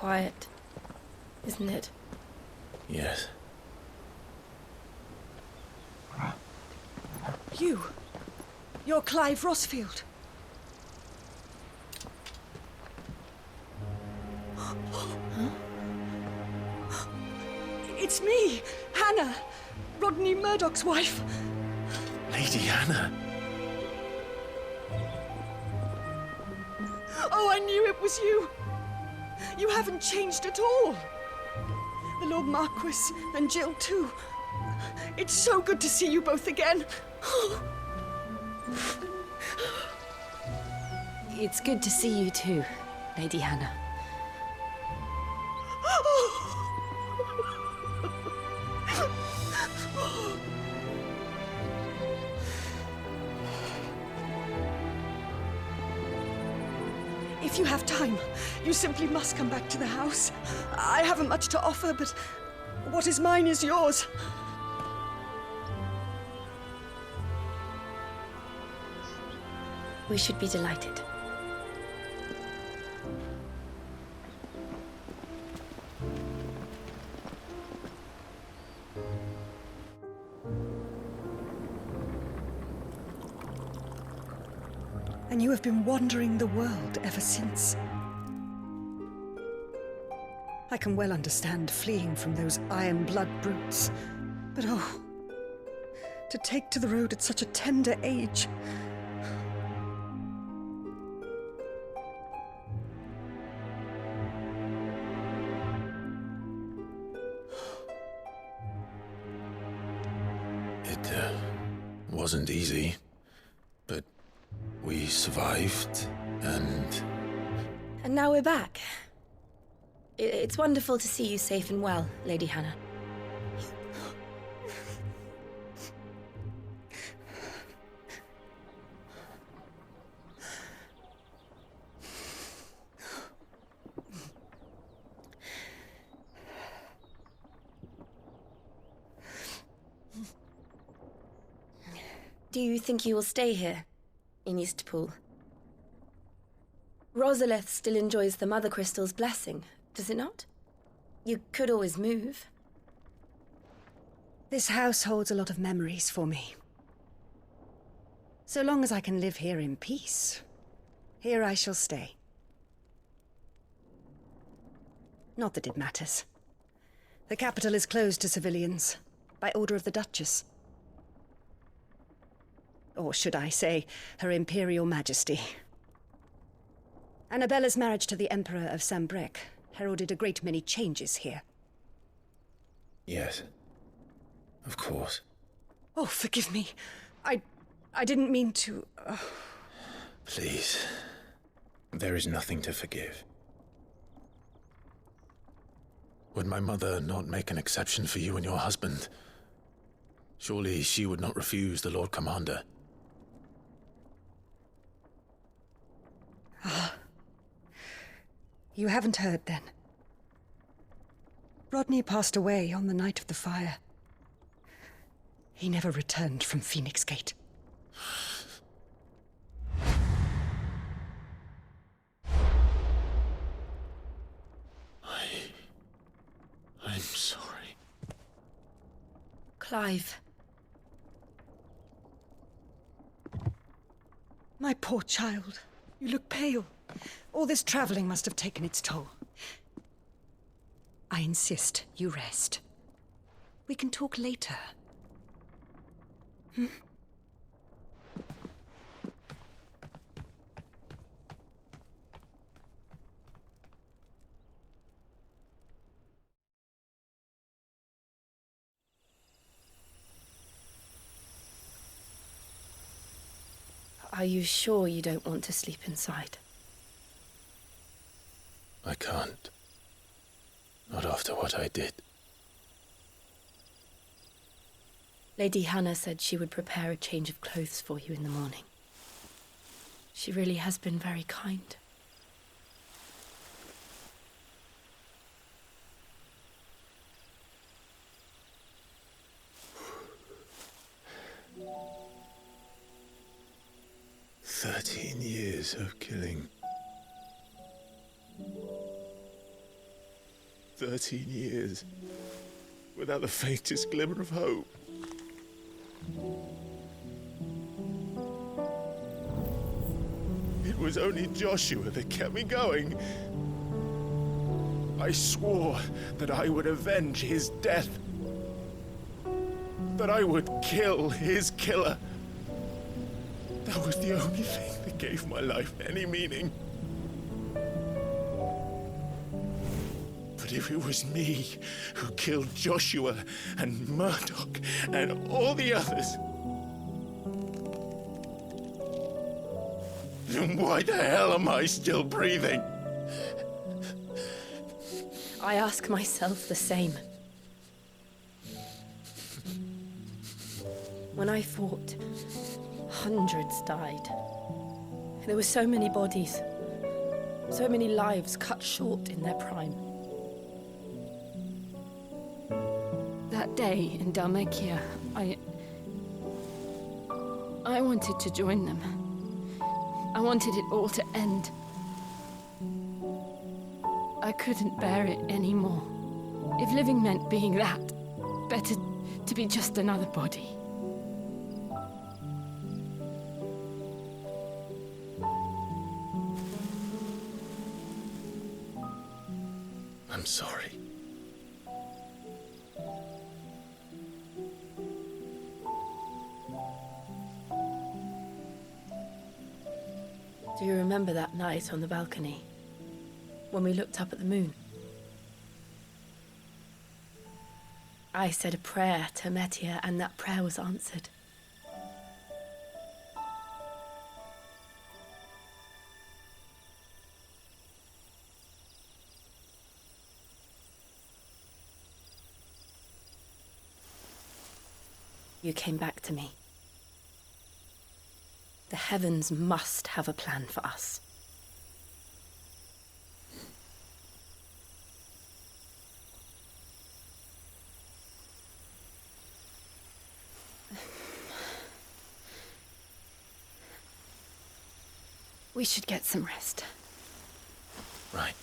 quiet, isn't it? Yes. You're Clive Rossfield. Huh? It's me, Hannah, Rodney Murdoch's wife. Lady Hannah. Oh, I knew it was you. You haven't changed at all. The Lord Marquis and Jill too. It's so good to see you both again. It's good to see you too, Lady Hannah. If you have time, you simply must come back to the house. I haven't much to offer, but what is mine is yours. We should be delighted. And you have been wandering the world ever since. I can well understand fleeing from those iron-blood brutes. But oh, to take to the road at such a tender age. It wasn't easy, but we survived, and... And now we're back. It's wonderful to see you safe and well, Lady Hannah. Do you think you will stay here, in Eastpool? Rosalith still enjoys the Mother Crystal's blessing, does it not? You could always move. This house holds a lot of memories for me. So long as I can live here in peace, here I shall stay. Not that it matters. The capital is closed to civilians, by order of the Duchess. Or should I say, Her Imperial Majesty. Annabella's marriage to the Emperor of Sambrec heralded a great many changes here. Yes. Of course. Oh, forgive me. I didn't mean to... Please. There is nothing to forgive. Would my mother not make an exception for you and your husband? Surely she would not refuse the Lord Commander. You haven't heard, then. Rodney passed away on the night of the fire. He never returned from Phoenix Gate. I'm sorry. Clive. My poor child. You look pale. All this traveling must have taken its toll. I insist you rest. We can talk later. Hmm? Are you sure you don't want to sleep inside? I can't. Not after what I did. Lady Hannah said she would prepare a change of clothes for you in the morning. She really has been very kind. "13 years of killing. 13 years, without the faintest glimmer of hope. It was only Joshua that kept me going. I swore that I would avenge his death. That I would kill his killer. That was the only thing that gave my life any meaning. But if it was me who killed Joshua and Murdoch and all the others, then why the hell am I still breathing? I ask myself the same. When I fought, hundreds died. There were so many bodies, so many lives cut short in their prime. That day in Dalmekia, I wanted to join them. I wanted it all to end. I couldn't bear it anymore. If living meant being that, better to be just another body. I'm sorry. Do you remember that night on the balcony, when we looked up at the moon? I said a prayer to Metia, and that prayer was answered. You came back to me. The heavens must have a plan for us. We should get some rest. Right.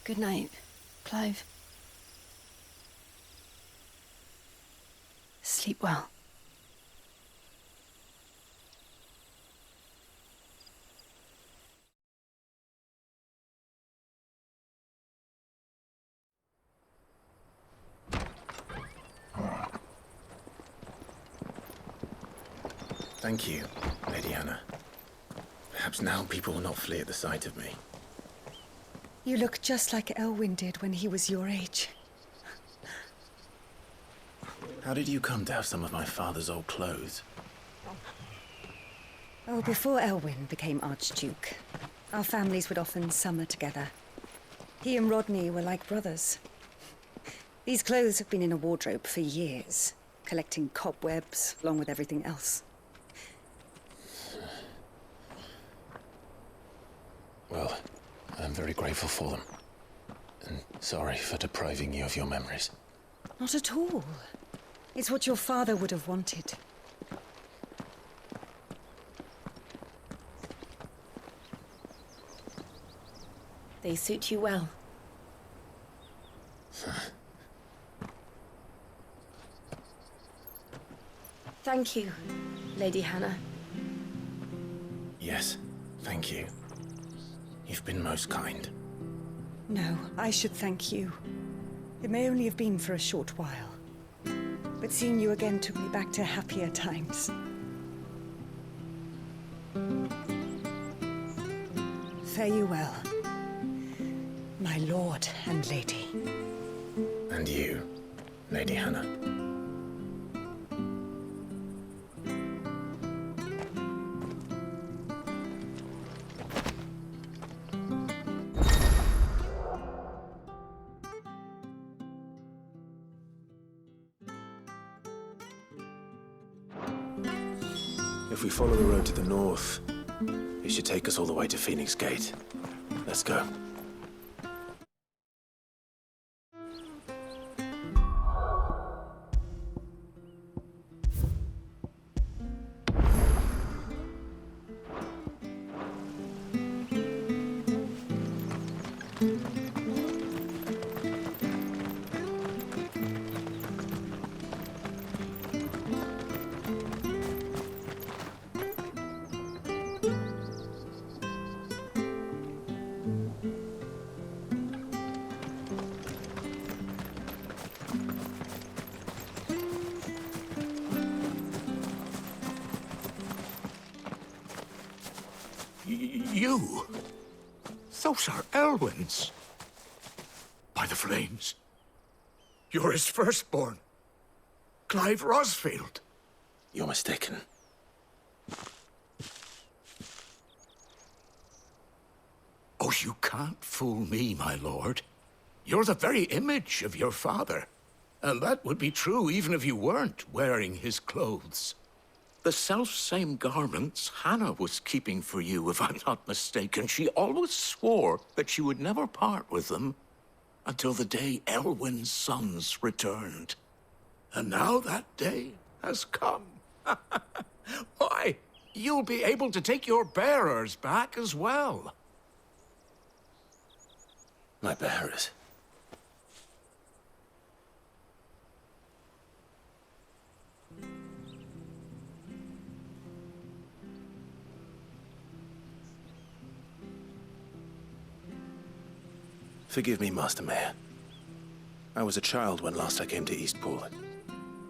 Good night, Clive. Sleep well. Thank you, Lady Hannah. Perhaps now people will not flee at the sight of me. You look just like Elwyn did when he was your age. How did you come to have some of my father's old clothes? Oh, before Elwyn became Archduke, our families would often summer together. He and Rodney were like brothers. These clothes have been in a wardrobe for years, collecting cobwebs along with everything else. Well, I'm very grateful for them. And sorry for depriving you of your memories. Not at all. It's what your father would have wanted. They suit you well. Thank you, Lady Hannah. Yes, thank you. You've been most kind. No, I should thank you. It may only have been for a short while. But seeing you again took me back to happier times. Fare you well, my lord and lady. And you, Lady Hannah. If we follow the road to the north, it should take us all the way to Phoenix Gate. Let's go. You? Those are Elwyn's. By the flames. You're his firstborn. Clive Rosfield. You're mistaken. Oh, you can't fool me, my lord. You're the very image of your father. And that would be true even if you weren't wearing his clothes. The self-same garments Hannah was keeping for you, if I'm not mistaken. She always swore that she would never part with them until the day Elwyn's sons returned. And now that day has come. Why, you'll be able to take your bearers back as well. My bearers. Forgive me, Master Mayor. I was a child when last I came to Eastpool.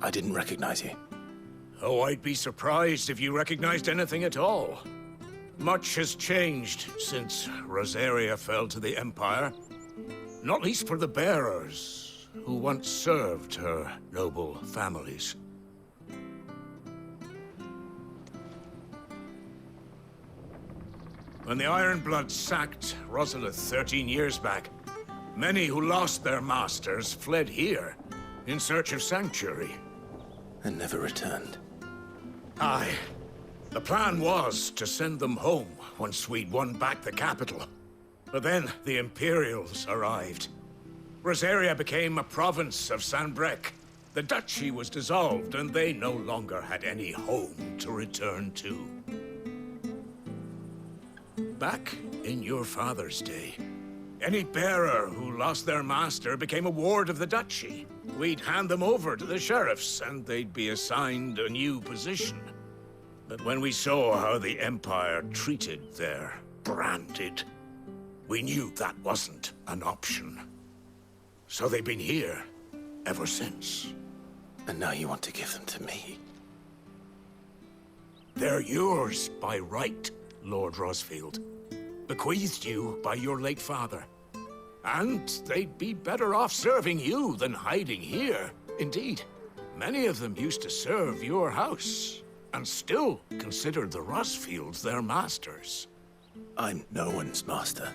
I didn't recognize you. Oh, I'd be surprised if you recognized anything at all. Much has changed since Rosaria fell to the Empire. Not least for the bearers, who once served her noble families. When the Ironbloods sacked Rosalith 13 years back, many who lost their masters fled here in search of sanctuary. And never returned. Aye. The plan was to send them home once we'd won back the capital. But then the Imperials arrived. Rosaria became a province of Sanbreque. The duchy was dissolved, and they no longer had any home to return to. Back in your father's day, any bearer who lost their master became a ward of the duchy. We'd hand them over to the sheriffs, and they'd be assigned a new position. But when we saw how the Empire treated their branded, we knew that wasn't an option. So they've been here ever since. And now you want to give them to me? They're yours by right, Lord Rosfield. Bequeathed you by your late father. And they'd be better off serving you than hiding here. Indeed, many of them used to serve your house, and still considered the Rosfields their masters. I'm no one's master.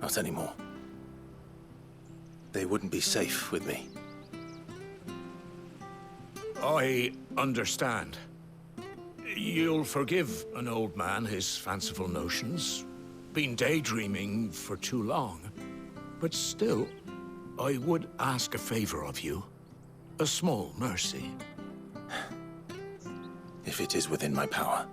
Not anymore. They wouldn't be safe with me. I understand. You'll forgive an old man his fanciful notions. Been daydreaming for too long. But still, I would ask a favor of you. A small mercy. If it is within my power.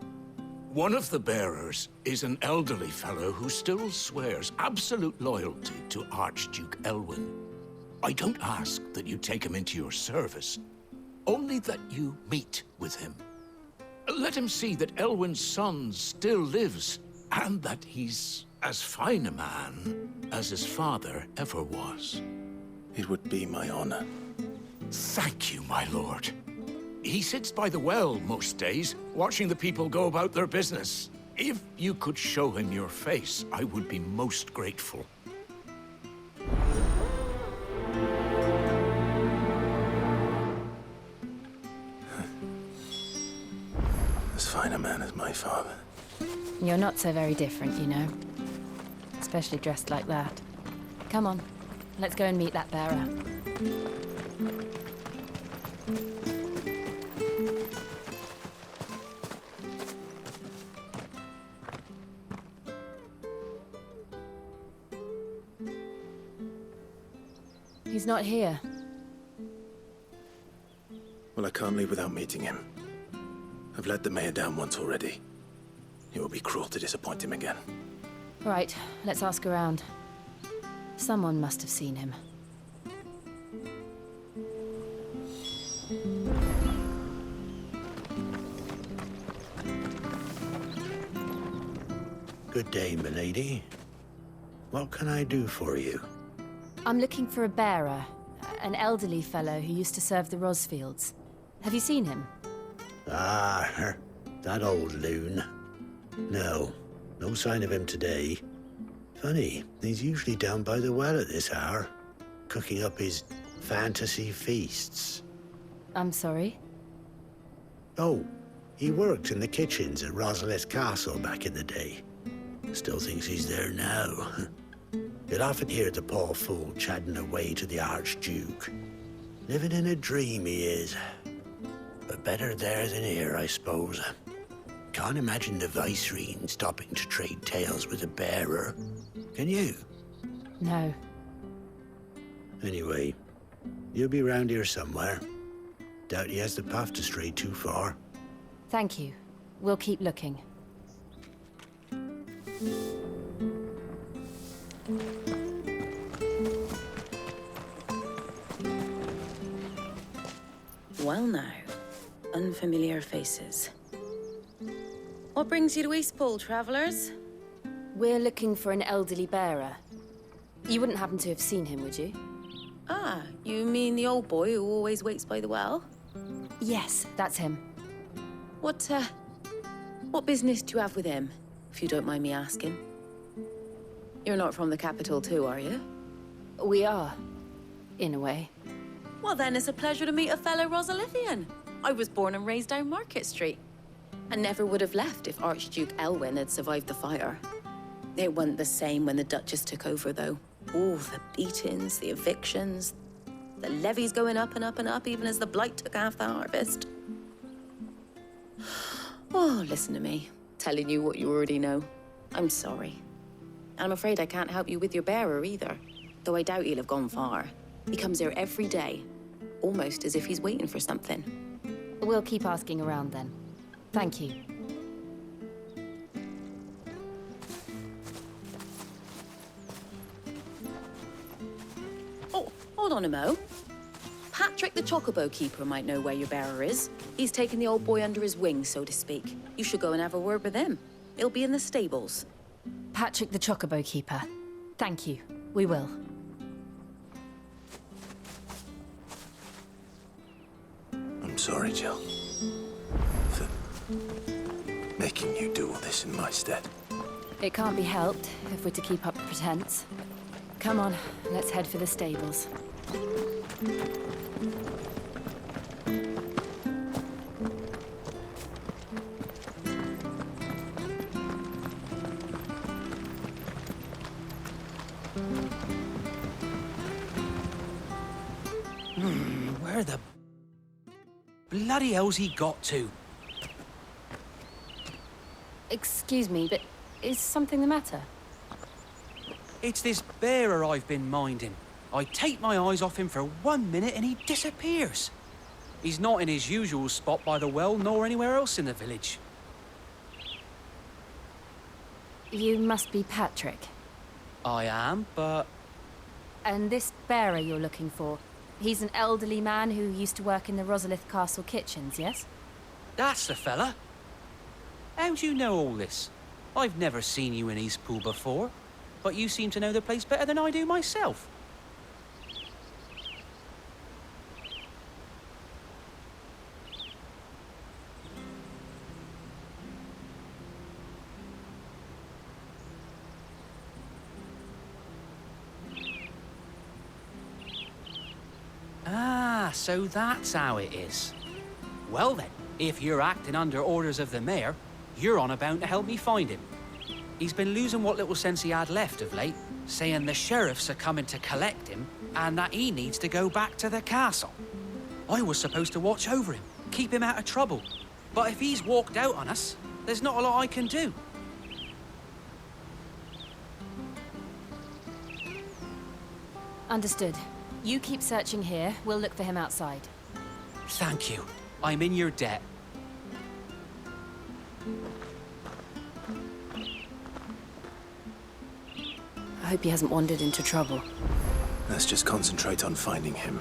One of the bearers is an elderly fellow who still swears absolute loyalty to Archduke Elwyn. I don't ask that you take him into your service, only that you meet with him. Let him see that Elwyn's son still lives, and that he's as fine a man as his father ever was. It would be my honor. Thank you, my lord. He sits by the well most days, watching the people go about their business. If you could show him your face, I would be most grateful. As fine a man as my father. You're not so very different, you know. Especially dressed like that. Come on, let's go and meet that bearer. He's not here. Well, I can't leave without meeting him. I've let the mayor down once already. It would be cruel to disappoint him again. Right, let's ask around. Someone must have seen him. Good day, milady. What can I do for you? I'm looking for a bearer. An elderly fellow who used to serve the Rosfields. Have you seen him? Ah, that old loon. No. No sign of him today. Funny, he's usually down by the well at this hour, cooking up his fantasy feasts. I'm sorry? Oh, he worked in the kitchens at Rosalith Castle back in the day. Still thinks he's there now. You'll often hear the poor fool chatting away to the Archduke. Living in a dream he is. But better there than here, I suppose. Can't imagine the Viceroy stopping to trade tales with a bearer. Can you? No. Anyway, you'll be round here somewhere. Doubt he has the path to stray too far. Thank you. We'll keep looking. Well now, unfamiliar faces. What brings you to Eastpool, travellers? We're looking for an elderly bearer. You wouldn't happen to have seen him, would you? Ah, you mean the old boy who always waits by the well? Yes, that's him. What business do you have with him, if you don't mind me asking? You're not from the capital too, are you? We are, in a way. Well then, it's a pleasure to meet a fellow Rosalithian. I was born and raised down Market Street. I never would have left if Archduke Elwyn had survived the fire. It wasn't the same when the Duchess took over, though. Oh, the beatings, the evictions, the levies going up and up and up, even as the blight took half the harvest. Oh, listen to me, telling you what you already know. I'm sorry. And I'm afraid I can't help you with your bearer either, though I doubt he'll have gone far. He comes here every day, almost as if he's waiting for something. We'll keep asking around then. Thank you. Oh, hold on a mo. Patrick the Chocobo Keeper might know where your bearer is. He's taken the old boy under his wing, so to speak. You should go and have a word with him. He'll be in the stables. Patrick the Chocobo Keeper. Thank you. We will. I'm sorry, Jill, for making you do all this in my stead. It can't be helped if we're to keep up pretense. Come on, let's head for the stables. Where the bloody hell's he got to? Excuse me, but is something the matter? It's this bearer I've been minding. I take my eyes off him for 1 minute and he disappears. He's not in his usual spot by the well, nor anywhere else in the village. You must be Patrick. I am, but And this bearer you're looking for, he's an elderly man who used to work in the Rosalith Castle kitchens, yes? that's the fella. How do you know all this? I've never seen you in Eastpool before, but you seem to know the place better than I do myself. Ah, so that's how it is. Well then, if you're acting under orders of the mayor, you're on about to help me find him. He's been losing what little sense he had left of late, saying the sheriffs are coming to collect him and that he needs to go back to the castle. I was supposed to watch over him, keep him out of trouble. But if he's walked out on us, there's not a lot I can do. Understood. You keep searching here, we'll look for him outside. Thank you. I'm in your debt. I hope he hasn't wandered into trouble. Let's just concentrate on finding him.